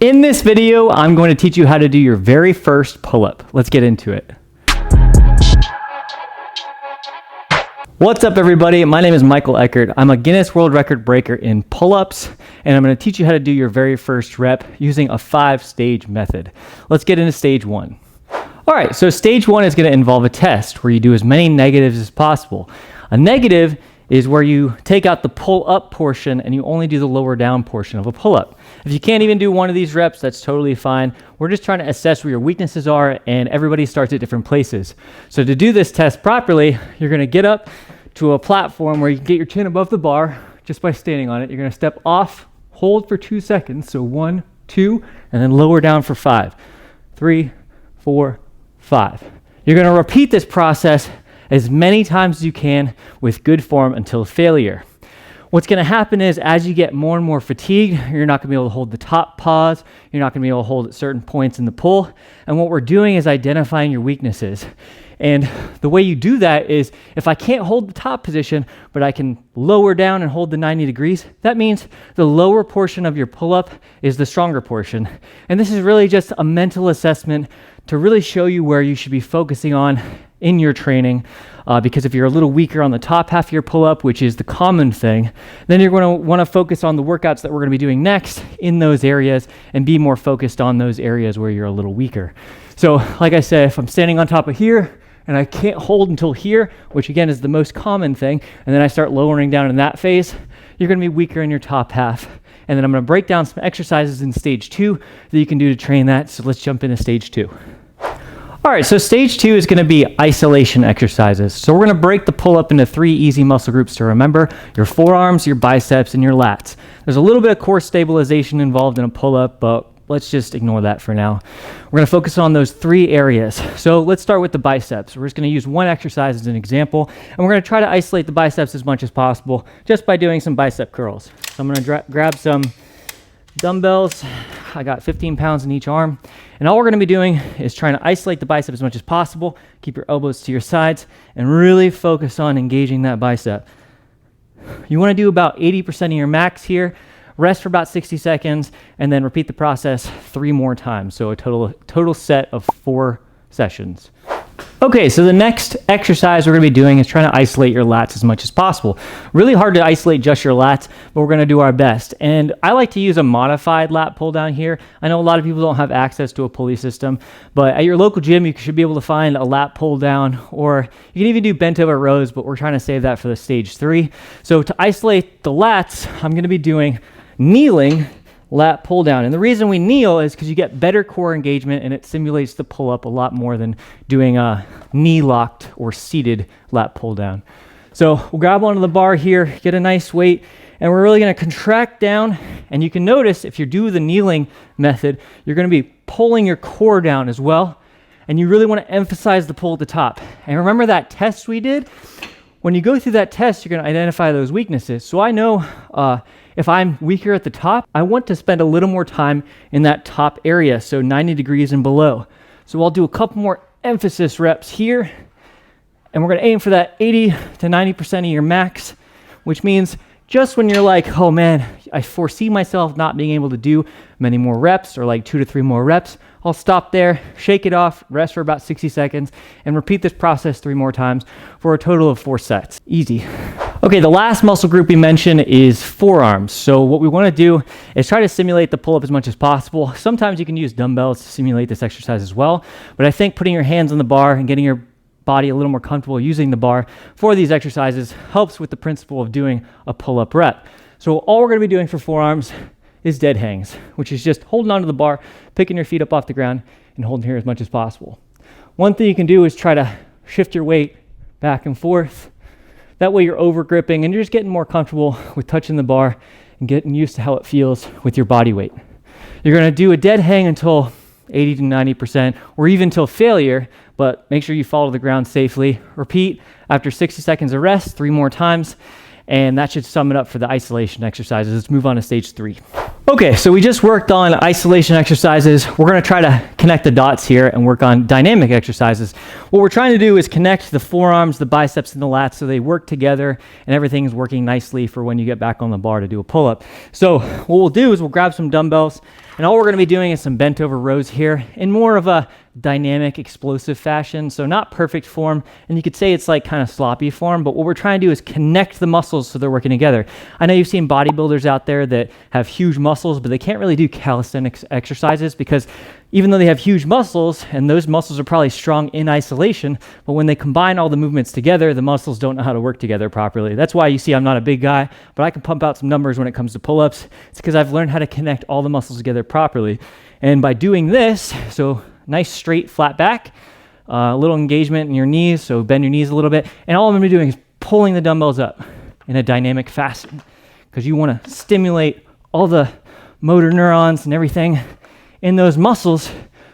In this video, I'm going to teach you how to do your very first pull-up. Let's get into it. What's up, everybody? My name is Michael Eckert. I'm a Guinness World Record breaker in pull-ups, and I'm going to teach you how to do your very first rep using a 5-stage method. Let's get into stage 1. All right, so stage 1 is going to involve a test where you do as many negatives as possible. A negative is where you take out the pull-up portion and you only do the lower down portion of a pull-up. If you can't even do one of these reps, that's totally fine. We're just trying to assess where your weaknesses are, and everybody starts at different places. So to do this test properly, you're going to get up to a platform where you can get your chin above the bar just by standing on it. You're going to step off, hold for 2 seconds, so 1, 2, and then lower down for 5. 3, 4, 5. You're going to repeat this process as many times as you can with good form until failure. What's going to happen is as you get more and more fatigued, you're not going to be able to hold the top pause. You're not going to be able to hold at certain points in the pull. And what we're doing is identifying your weaknesses. And the way you do that is if I can't hold the top position, but I can lower down and hold the 90 degrees, that means the lower portion of your pull-up is the stronger portion. And this is really just a mental assessment to really show you where you should be focusing on in your training, because if you're a little weaker on the top half of your pull-up, which is the common thing, then you're going to want to focus on the workouts that we're going to be doing next in those areas and be more focused on those areas where you're a little weaker. So like I said, if I'm standing on top of here and I can't hold until here, which again is the most common thing, and then I start lowering down in that phase, you're going to be weaker in your top half. And then I'm going to break down some exercises in stage 2 that you can do to train that. So let's jump into stage 2. All right, so stage 2 is going to be isolation exercises. So we're going to break the pull-up into 3 easy muscle groups to remember: your forearms, your biceps, and your lats. There's a little bit of core stabilization involved in a pull-up, but let's just ignore that for now. We're going to focus on those 3 areas. So let's start with the biceps. We're just going to use one exercise as an example, and we're going to try to isolate the biceps as much as possible just by doing some bicep curls. So I'm going to grab some dumbbells. I got 15 pounds in each arm. And all we're going to be doing is trying to isolate the bicep as much as possible. Keep your elbows to your sides and really focus on engaging that bicep. You want to do about 80% of your max here. Rest for about 60 seconds and then repeat the process 3 more times. So a total set of 4 sessions. Okay, so the next exercise we're going to be doing is trying to isolate your lats as much as possible. Really hard to isolate just your lats, but we're going to do our best. And I like to use a modified lat pull down here. I know a lot of people don't have access to a pulley system, but at your local gym, you should be able to find a lat pull down, or you can even do bent over rows, but we're trying to save that for the stage 3. So to isolate the lats, I'm going to be doing kneeling lat pull down. And the reason we kneel is because you get better core engagement and it simulates the pull up a lot more than doing a knee locked or seated lat pull down. So we'll grab onto the bar here, get a nice weight, and we're really going to contract down. And you can notice if you do the kneeling method, you're going to be pulling your core down as well. And you really want to emphasize the pull at the top. And remember that test we did? When you go through that test, you're going to identify those weaknesses. So I know if I'm weaker at the top, I want to spend a little more time in that top area, so 90 degrees and below. So I'll do a couple more emphasis reps here, and we're going to aim for that 80 to 90% of your max, which means just when you're like, oh man, I foresee myself not being able to do many more reps or like 2 to 3 more reps, I'll stop there, shake it off, rest for about 60 seconds, and repeat this process 3 more times for a total of 4 sets. Easy. Okay, the last muscle group we mentioned is forearms. So what we want to do is try to simulate the pull-up as much as possible. Sometimes you can use dumbbells to simulate this exercise as well, but I think putting your hands on the bar and getting your body a little more comfortable using the bar for these exercises helps with the principle of doing a pull-up rep. So all we're going to be doing for forearms is dead hangs, which is just holding onto the bar, picking your feet up off the ground, and holding here as much as possible. One thing you can do is try to shift your weight back and forth. That way you're over gripping and you're just getting more comfortable with touching the bar and getting used to how it feels with your body weight. You're going to do a dead hang until 80 to 90% or even till failure, but make sure you fall to the ground safely. Repeat after 60 seconds of rest 3 more times, and that should sum it up for the isolation exercises. Let's move on to stage 3. Okay, so we just worked on isolation exercises. We're going to try to connect the dots here and work on dynamic exercises. What we're trying to do is connect the forearms, the biceps, and the lats so they work together and everything's working nicely for when you get back on the bar to do a pull-up. So what we'll do is we'll grab some dumbbells, and all we're going to be doing is some bent over rows here in more of a dynamic, explosive fashion. So not perfect form, and you could say it's like kind of sloppy form, but what we're trying to do is connect the muscles so they're working together. I know you've seen bodybuilders out there that have huge muscles, but they can't really do calisthenics exercises because even though they have huge muscles, and those muscles are probably strong in isolation, but when they combine all the movements together, the muscles don't know how to work together properly. That's why you see I'm not a big guy, but I can pump out some numbers when it comes to pull-ups. It's because I've learned how to connect all the muscles together properly. And by doing this, so nice straight flat back, a little engagement in your knees, so bend your knees a little bit, and all I'm going to be doing is pulling the dumbbells up in a dynamic fashion because you want to stimulate all the motor neurons and everything in those muscles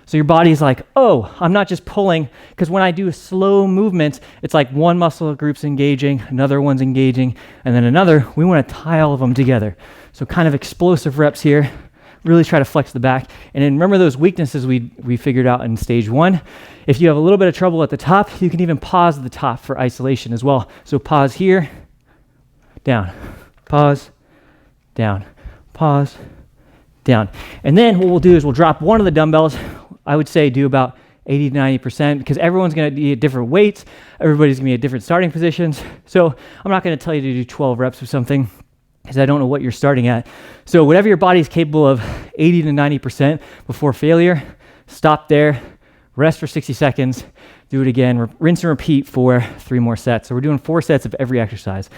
so your body's like, oh, I'm not just pulling, because when I do slow movements, it's like one muscle group's engaging, another one's engaging, and then another. We want to tie all of them together. So kind of explosive reps here. Really try to flex the back. And then remember those weaknesses we figured out in stage 1. If you have a little bit of trouble at the top, you can even pause at the top for isolation as well. So pause here, down, pause, down, pause, down. And then what we'll do is we'll drop one of the dumbbells. I would say do about 80 to 90% because everyone's going to be at different weights. Everybody's going to be at different starting positions. So I'm not going to tell you to do 12 reps of something because I don't know what you're starting at. So whatever your body's capable of, 80 to 90% before failure, stop there, rest for 60 seconds, do it again, rinse and repeat for 3 more sets. So we're doing 4 sets of every exercise.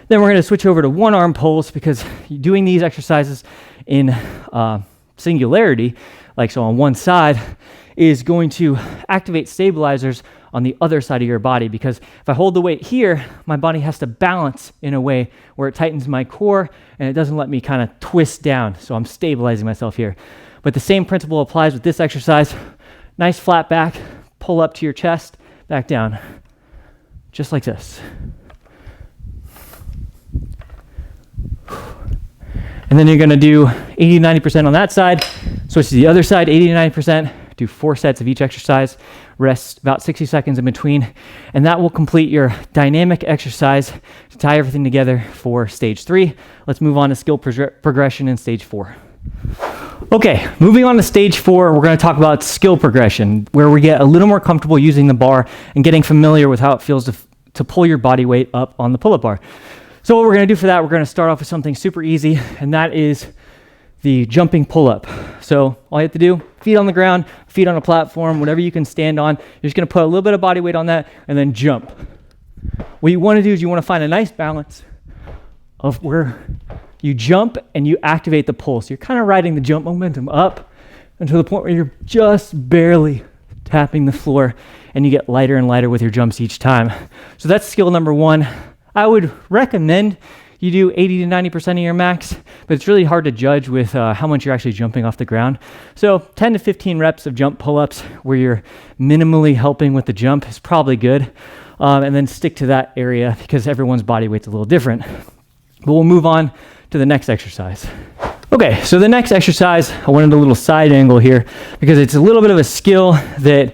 Then we're going to switch over to one arm pulls because doing these exercises in singularity, like so on one side, is going to activate stabilizers on the other side of your body, because if I hold the weight here, my body has to balance in a way where it tightens my core and it doesn't let me kind of twist down. So I'm stabilizing myself here. But the same principle applies with this exercise. Nice flat back, pull up to your chest, back down, just like this. And then you're going to do 80 to 90% on that side. Switch to the other side, 80 to 90%. Do 4 sets of each exercise. Rest about 60 seconds in between. And that will complete your dynamic exercise to tie everything together for stage 3. Let's move on to skill progression in stage 4. Okay, moving on to stage 4, we're going to talk about skill progression, where we get a little more comfortable using the bar and getting familiar with how it feels to pull your body weight up on the pull-up bar. So what we're going to do for that, we're going to start off with something super easy, and that is the jumping pull-up. So all you have to do, feet on the ground, feet on a platform, whatever you can stand on. You're just going to put a little bit of body weight on that and then jump. What you want to do is you want to find a nice balance of where you jump and you activate the pull. So you're kind of riding the jump momentum up until the point where you're just barely tapping the floor and you get lighter and lighter with your jumps each time. So that's skill number 1. I would recommend you do 80 to 90% of your max, but it's really hard to judge with how much you're actually jumping off the ground. So 10 to 15 reps of jump pull-ups where you're minimally helping with the jump is probably good. And then stick to that area because everyone's body weight's a little different. But we'll move on to the next exercise. Okay, so the next exercise, I wanted a little side angle here because it's a little bit of a skill that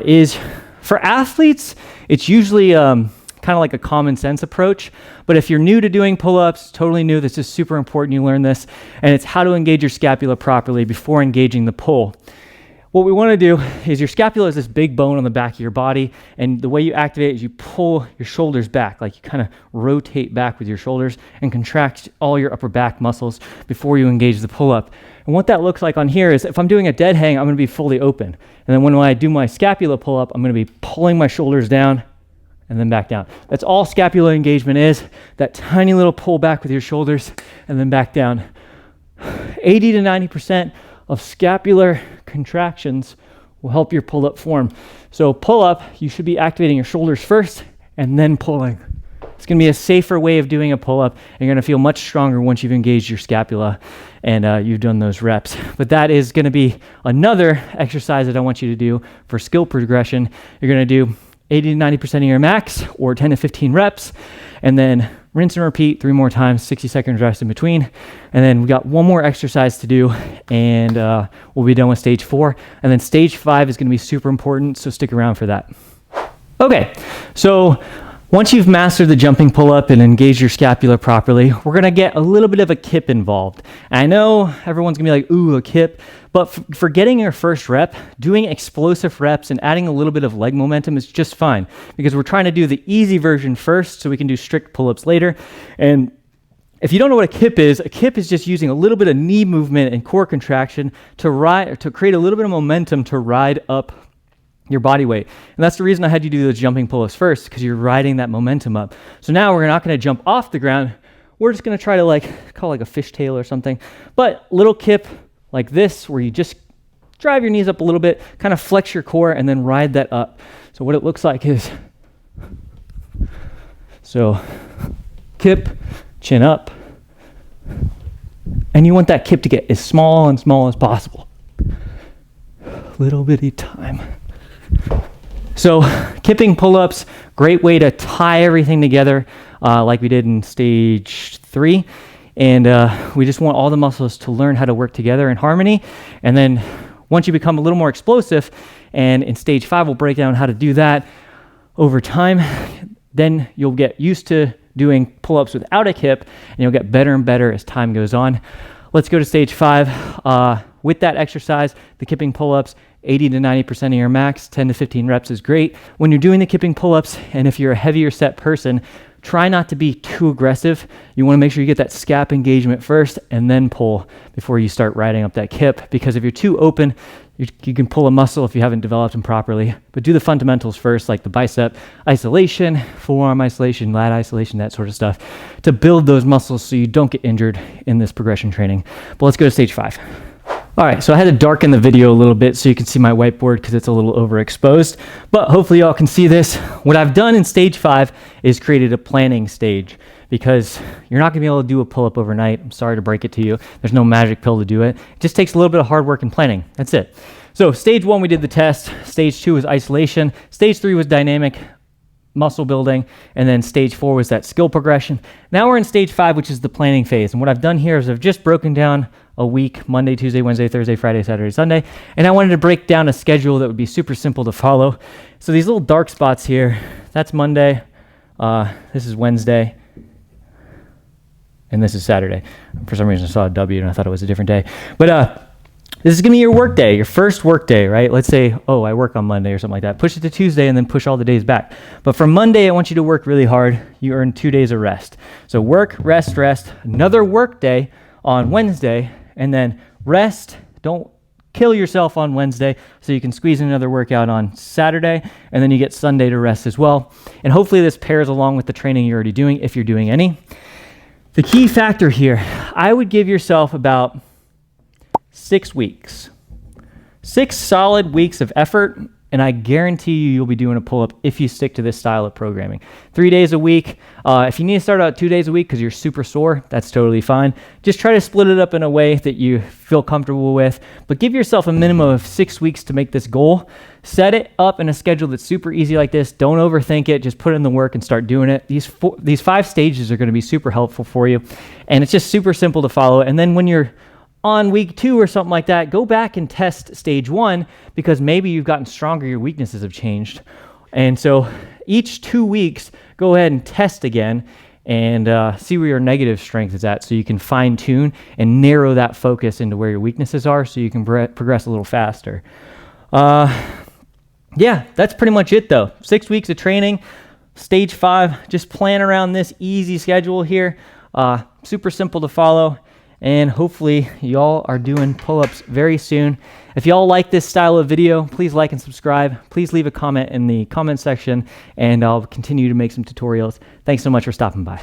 is, for athletes, it's usually kind of like a common sense approach. But if you're new to doing pull-ups, totally new, this is super important you learn this, and it's how to engage your scapula properly before engaging the pull. What we want to do is your scapula is this big bone on the back of your body, and the way you activate it is you pull your shoulders back, like you kind of rotate back with your shoulders and contract all your upper back muscles before you engage the pull-up. And what that looks like on here is if I'm doing a dead hang, I'm going to be fully open. And then when I do my scapula pull-up, I'm going to be pulling my shoulders down and then back down. That's all scapular engagement is, that tiny little pull back with your shoulders and then back down. 80 to 90% of scapular contractions will help your pull-up form. So pull-up, you should be activating your shoulders first and then pulling. It's going to be a safer way of doing a pull-up, and you're going to feel much stronger once you've engaged your scapula and you've done those reps. But that is going to be another exercise that I want you to do for skill progression. You're going to do 80 to 90% of your max, or 10 to 15 reps, and then rinse and repeat 3 more times, 60 seconds rest in between. And then we got one more exercise to do, and we'll be done with stage 4. And then stage 5 is going to be super important, so stick around for that. Okay, so once you've mastered the jumping pull-up and engaged your scapula properly, we're going to get a little bit of a kip involved. And I know everyone's going to be like, ooh, a kip. But for getting your first rep, doing explosive reps and adding a little bit of leg momentum is just fine, because we're trying to do the easy version first so we can do strict pull-ups later. And if you don't know what a kip is just using a little bit of knee movement and core contraction to create a little bit of momentum to ride up your body weight. And that's the reason I had you do those jumping pull-ups first, because you're riding that momentum up. So now we're not going to jump off the ground. We're just going to try to call a fishtail or something. But little kip like this, where you just drive your knees up a little bit, kind of flex your core, and then ride that up. So what it looks like is, so kip, chin up. And you want that kip to get as small and small as possible. Little bitty time. So kipping pull-ups, great way to tie everything together like we did in stage 3. And we just want all the muscles to learn how to work together in harmony. And then once you become a little more explosive, and in stage 5, we'll break down how to do that over time, then you'll get used to doing pull-ups without a kip, and you'll get better and better as time goes on. Let's go to stage 5. With that exercise, the kipping pull-ups, 80 to 90% of your max, 10 to 15 reps is great. When you're doing the kipping pull-ups, and if you're a heavier set person, try not to be too aggressive. You want to make sure you get that scap engagement first and then pull before you start riding up that kip, because if you're too open, you can pull a muscle if you haven't developed them properly. But do the fundamentals first, like the bicep isolation, forearm isolation, lat isolation, that sort of stuff, to build those muscles so you don't get injured in this progression training. But let's go to stage 5. All right, so I had to darken the video a little bit so you can see my whiteboard because it's a little overexposed, but hopefully y'all can see this. What I've done in stage 5 is created a planning stage, because you're not gonna be able to do a pull-up overnight. I'm sorry to break it to you. There's no magic pill to do it. It just takes a little bit of hard work and planning. That's it. So stage 1, we did the test. Stage 2 was isolation. Stage 3 was dynamic muscle building, and then stage 4 was that skill progression. Now we're in stage 5, which is the planning phase. And what I've done here is I've just broken down a week: Monday, Tuesday, Wednesday, Thursday, Friday, Saturday, Sunday. And I wanted to break down a schedule that would be super simple to follow. So these little dark spots here, that's Monday, this is Wednesday, and this is Saturday. For some reason I saw a W and I thought it was a different day. But this is gonna be your work day, your first work day, right? Let's say, oh, I work on Monday or something like that. Push it to Tuesday and then push all the days back. But for Monday, I want you to work really hard. You earn 2 days of rest. So work, rest, rest, another work day on Wednesday, and then rest. Don't kill yourself on Wednesday, so you can squeeze in another workout on Saturday, and then you get Sunday to rest as well. And hopefully this pairs along with the training you're already doing, if you're doing any. The key factor here, I would give yourself about 6 weeks. 6 solid weeks of effort, and I guarantee you'll be doing a pull-up if you stick to this style of programming. 3 days a week. If you need to start out 2 days a week because you're super sore, that's totally fine. Just try to split it up in a way that you feel comfortable with, but give yourself a minimum of 6 weeks to make this goal. Set it up in a schedule that's super easy like this. Don't overthink it. Just put in the work and start doing it. These 5 stages are going to be super helpful for you, and it's just super simple to follow. And then when you're on week 2 or something like that, go back and test stage 1, because maybe you've gotten stronger, your weaknesses have changed. And so each 2 weeks, go ahead and test again and see where your negative strength is at, so you can fine tune and narrow that focus into where your weaknesses are so you can progress a little faster. Yeah, that's pretty much it though. 6 weeks of training, stage 5, just plan around this easy schedule here. Super simple to follow. And hopefully y'all are doing pull-ups very soon. If y'all like this style of video, please like and subscribe. Please leave a comment in the comment section, and I'll continue to make some tutorials. Thanks so much for stopping by.